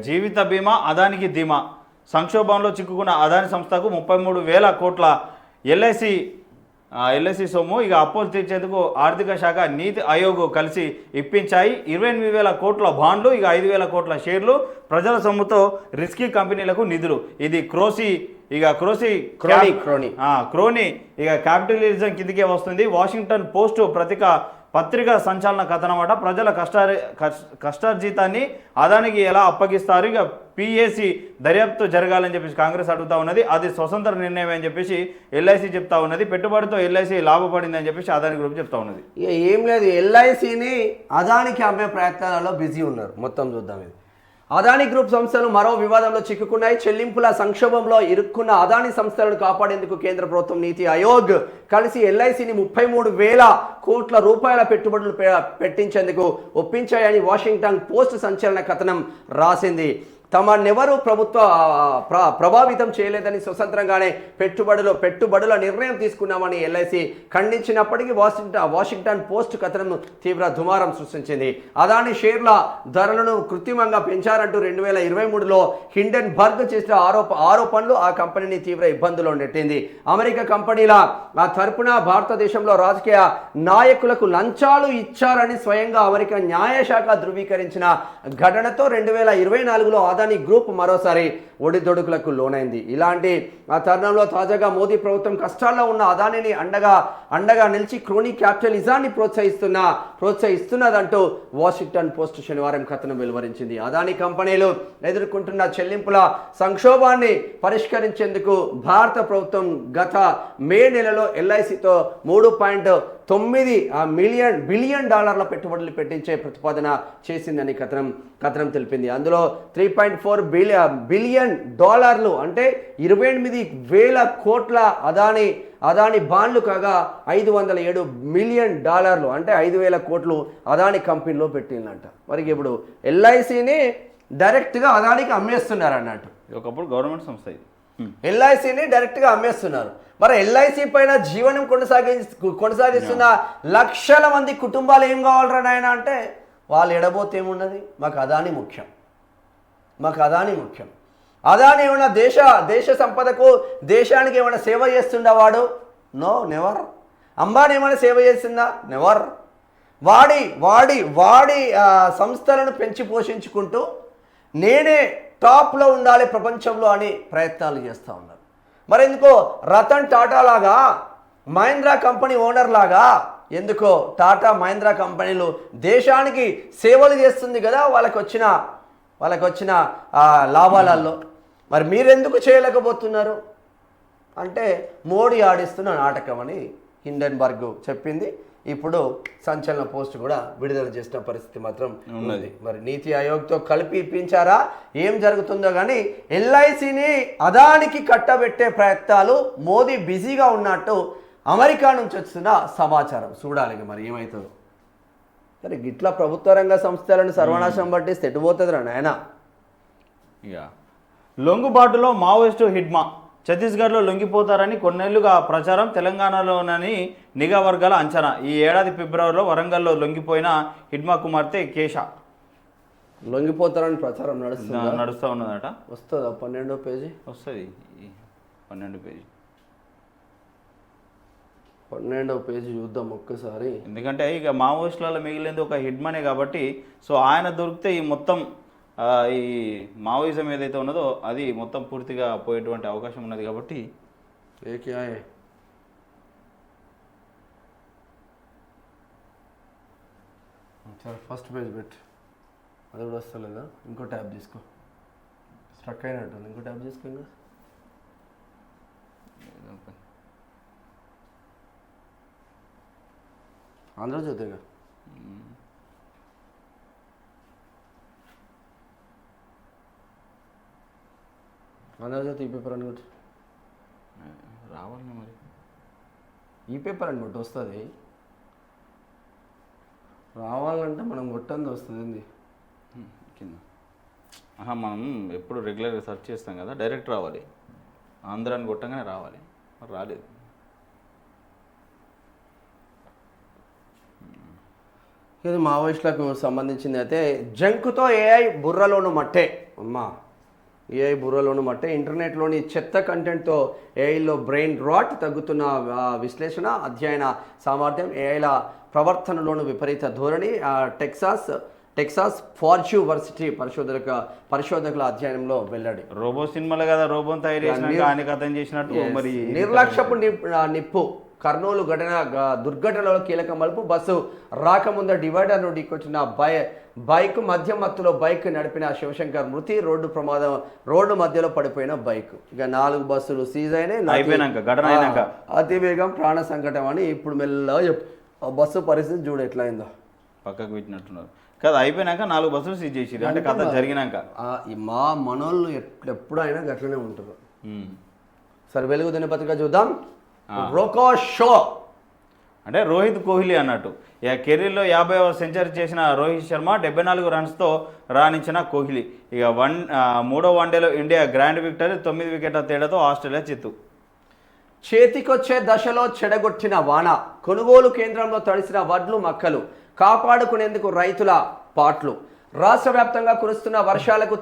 జీవిత బీమా అదానికి ధీమా. సంక్షోభంలో చిక్కుకున్న అదాని సంస్థకు 33,000 కోట్ల ఎల్ఐసి సొమ్ము ఇక అప్పులు తీర్చేందుకు ఆర్థిక శాఖ నీతి ఆయోగ్ కలిసి ఇప్పించాయి. 28,000 కోట్ల బాండ్లు, ఇక 5,000 కోట్ల షేర్లు, ప్రజల సొమ్ముతో రిస్కీ కంపెనీలకు నిధులు. ఇది క్రోనీ ఇక క్యాపిటలిజం కిందికే వస్తుంది. వాషింగ్టన్ పోస్ట్ పత్రికా సంచలన కథనమాట. ప్రజల కష్టార్జితాన్ని అదానికి ఎలా అప్పగిస్తారు, ఇక పిఏసి దర్యాప్తు జరగాలని చెప్పేసి కాంగ్రెస్ అడుగుతా ఉన్నది. అది స్వతంత్ర నిర్ణయం అని చెప్పేసి ఎల్ఐసి చెప్తా ఉన్నది. పెట్టుబడితో ఎల్ఐసి లాభపడింది అని చెప్పేసి అదాని గ్రూప్ చెప్తా ఉన్నది. ఇక ఏం లేదు, ఎల్ఐసిని అదానికి అమ్మే ప్రయత్నాలలో బిజీ ఉన్నారు. మొత్తం చూద్దాం. ఇది అదాని గ్రూప్ సంస్థలు మరో వివాదంలో చిక్కుకున్నాయి. చెల్లింపుల సంక్షోభంలో ఇరుక్కున్న అదాని సంస్థలను కాపాడేందుకు కేంద్ర ప్రభుత్వం నీతి ఆయోగ్ కలిసి ఎల్ఐసిని 33,000 కోట్ల రూపాయల పెట్టుబడులు పెట్టించేందుకు ఒప్పించాయని వాషింగ్టన్ పోస్ట్ సంచలన కథనం రాసింది. తమనెవరూ ప్రభావితం చేయలేదని స్వతంత్రంగానే పెట్టుబడుల నిర్ణయం తీసుకున్నామని ఎల్ఐసి ఖండించినప్పటికీ వాషింగ్టన్ పోస్ట్ కథనం తీవ్ర దుమారం సృష్టించింది. అదాని షేర్ల ధరలను కృత్రిమంగా పెంచారంటూ 2023లో హిండెన్బర్గ్ చేసిన ఆరోపణలు ఆ కంపెనీని తీవ్ర ఇబ్బందుల్లో నెట్టింది. అమెరికా కంపెనీల తరపున భారతదేశంలో రాజకీయ నాయకులకు లంచాలు ఇచ్చారని స్వయంగా అమెరికా న్యాయశాఖ ధృవీకరించిన ఘటనతో 2024లో అదాని గ్రూప్ మరోసారి ఒడిదొడుకులకు లోనైంది. ఇలాంటి ఆ తరుణంలో తాజాగా మోదీ ప్రభుత్వం కష్టాల్లో ఉన్న అదానిని అండగా నిలిచి క్రోనీ క్యాపిటలిజాన్ని ప్రోత్సహిస్తున్నదంటూ వాషింగ్టన్ పోస్ట్ శనివారం కథనం వెలువరించింది. అదాని కంపెనీలు ఎదుర్కొంటున్న చెల్లింపుల సంక్షోభాన్ని పరిష్కరించేందుకు భారత ప్రభుత్వం గత మే నెలలో ఎల్ఐసితో $3.9 బిలియన్ పెట్టుబడులు పెట్టించే ప్రతిపాదన చేసిందని కథనం తెలిపింది. అందులో $3.4 బిలియన్ అంటే 28,000 కోట్ల అదాని బాండ్లు కాగా $507 మిలియన్ అంటే 5,000 కోట్లు అదాని కంపెనీలో పెట్టిందంట. మరి ఇప్పుడు ఎల్ఐసిని డైరెక్ట్గా అదానికి అమ్మేస్తున్నారు అన్నట్టు. ఒకప్పుడు గవర్నమెంట్ సంస్థ ఇది. ఎల్ఐసిని డైరెక్ట్గా అమ్మేస్తున్నారు. మరి ఎల్ఐసి పైన జీవనం కొనసాగిస్తున్న లక్షల మంది కుటుంబాలు ఏం కావాలరా నాయన అంటే వాళ్ళు ఎడబోతే ఏమున్నది, మాకు అదాని ముఖ్యం. అదాని ఏమన్నా దేశ సంపదకు దేశానికి ఏమైనా సేవ చేస్తుండవాడు? No, never. అంబానీ ఏమైనా సేవ చేస్తుందా? నెవర్. వాడి సంస్థలను పెంచి పోషించుకుంటూ నేనే టాప్లో ఉండాలి ప్రపంచంలో అని ప్రయత్నాలు చేస్తూ ఉన్నారు. మరి ఎందుకో రతన్ టాటా లాగా, మహీంద్రా కంపెనీ ఓనర్ లాగా ఎందుకో టాటా మహీంద్రా కంపెనీలు దేశానికి సేవలు చేస్తుంది కదా వాళ్ళకి వచ్చిన లాభాలలో. మరి మీరెందుకు చేయలేకపోతున్నారు అంటే మోడీ ఆడిస్తున్న నాటకం అని హిండెన్బర్గ్ చెప్పింది. ఇప్పుడు సంచలన పోస్ట్ కూడా విడుదల చేసిన పరిస్థితి మాత్రం ఉన్నది. మరి నీతి ఆయోగ్తో కలిపి ఇప్పించారా, ఏం జరుగుతుందో కానీ ఎల్ఐసిని అదానికి కట్టబెట్టే ప్రయత్నాలు మోదీ బిజీగా ఉన్నట్టు అమెరికా నుంచి వస్తున్న సమాచారం. చూడాలి మరి ఏమవుతుందో. సరే, గిట్లా ప్రభుత్వ రంగ సంస్థలను సర్వనాశనం పట్టిస్తే ఎటుపోతుందిరా నాయన. ఇక లొంగుబాటులో మావోయిస్టు హిడ్మా. ఛత్తీస్గఢ్లో లొంగిపోతారని కొన్నేళ్లుగా ప్రచారం. తెలంగాణలోనని నిఘా వర్గాల అంచనా. ఈ ఏడాది ఫిబ్రవరిలో వరంగల్లో లొంగిపోయిన హిడ్మా కుమార్తె కేశ లొంగిపోతారని ప్రచారం నడుస్తూ ఉన్నదట. వస్తుందా 12వ పేజీ? వస్తుంది 12వ పేజీ. 12వ పేజీ చూద్దాం ఒక్కసారి. ఎందుకంటే ఇక మావోయిస్టులలో మిగిలింది ఒక హిడ్మనే కాబట్టి, సో ఆయన దొరికితే ఈ మొత్తం ఈ మావోయిజం ఏదైతే ఉన్నదో అది మొత్తం పూర్తిగా పోయేటువంటి అవకాశం ఉన్నది కాబట్టి ఫస్ట్ పేజ్ పెట్టి అది కూడా వస్తలేదా? ఇంకో ట్యాబ్ తీసుకో, స్ట్రక్ అయినట్టుంది. ఇంకో ట్యాబ్ తీసుకో. ఇంకా ఆంధ్రజ్యోతిగా ఆంధ్రజ్యోతి ఈ పేపర్ అని కొట్టి రావాలి. మరి ఈ పేపర్ అని కొట్టి వస్తుంది. రావాలంటే మనం కొట్టంది వస్తుంది కింద. మనం ఎప్పుడు రెగ్యులర్గా సెర్చ్ చేస్తాం కదా, డైరెక్ట్ రావాలి. ఆంధ్రాన్ని కొట్టంగానే రావాలి. మరి రాలేదు. ఇది మావోయిస్టులకు సంబంధించింది. అయితే జంకుతో ఏఐ బుర్రలోను మట్టే. అమ్మా ఏఐ బుర్రలోను మట్టే ఇంటర్నెట్లోని చెత్త కంటెంట్తో ఏఐలో బ్రెయిన్ రాట్ తగ్గుతున్న విశ్లేషణ అధ్యయన సామర్థ్యం ఏఐల ప్రవర్తనలోను విపరీత ధోరణి టెక్సాస్ ఫార్చ్యూవర్సిటీ పరిశోధకుల అధ్యయనంలో వెల్లడి. రోబో సినిమాలో కదా రోబోని తయారు చేసినాక ఆయన కథం చేసినట్టు మరి నిర్లక్ష్యపు నిప్పు కర్నూలు దుర్ఘటనలో కీలక మలుపు. బస్సు రాకముందు డివైడర్ నుండి వచ్చిన బైక్ మధ్య మత్తులో బైక్ నడిపిన శివశంకర్ మృతి. రోడ్డు మధ్యలో పడిపోయిన బైక్. ఇక 4 బస్సులు సీజ్ అయినాయి. అతివేగం ప్రాణ సంకటం అని ఇప్పుడు మెల్లగా బస్సు పరిస్థితి చూడు ఎట్లా అయిందో. పక్కకు పెట్టినట్టున్నారు కదా. అయిపోయినాక 4 బస్సులు సీజ్ చేసిరు అంటే కథ జరిగినాక. మా మనోళ్ళు ఎప్పుడైనా గట్లనే ఉంటారు. సరే వెలుగు దినపత్రిక చూద్దాం. రోకో షో అంటే రోహిత్ కోహ్లీ అన్నట్టు ఇక కెరీర్లో 50వ సెంచరీ చేసిన రోహిత్ శర్మ 74 రన్స్తో రాణించిన కోహ్లీ. ఇక 3వ వన్డేలో ఇండియా గ్రాండ్ విక్టరీ 9 వికెట్ల తేడాతో ఆస్ట్రేలియా చిత్తు. చేతికొచ్చే దశలో చెడగొట్టిన వాన. కొనుగోలు కేంద్రంలో తడిసిన వడ్లు మక్కలు. కాపాడుకునేందుకు రైతుల పాట్లు. రాష్ట్ర వ్యాప్తంగా కురుస్తున్న వర్షాలకు